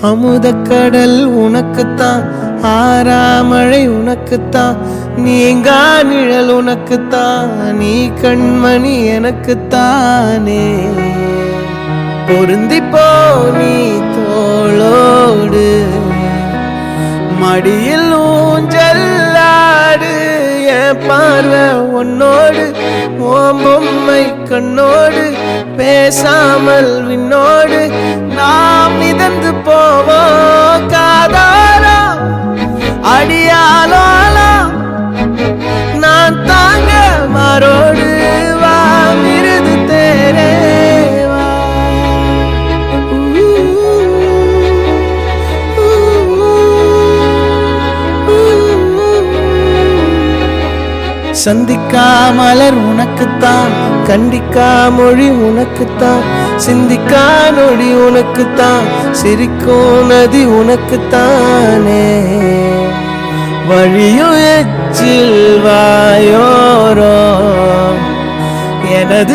அமுதக்கடல் உனக்குத்தான், ஆறாமழை உனக்குத்தான், நீங்கா நிழல் உனக்குத்தான், நீ கண்மணி எனக்குத்தானே. பொருந்திப்போ நீ தோளோடு, மடியில் ஊஞ்சல்லாடு, என் பார்வை உன்னோடு, ஓம் பொம்மை கண்ணோடு, பேசாமல் விண்ணோடு நாம் மிதந்து போவோம் காதாரா அடியாலோலா, நான் தாங்க மாறோடு வா மிருது தேரே வா. சந்திக்கா மலர் உனக்குத்தான், கண்டிக்கா மொழி உனக்குத்தான், சிந்திக்கா நொடி உனக்குத்தான், சிரிக்கும் நதி உனக்குத்தானே. வழியும் எச்சில் வாயோரோ எனது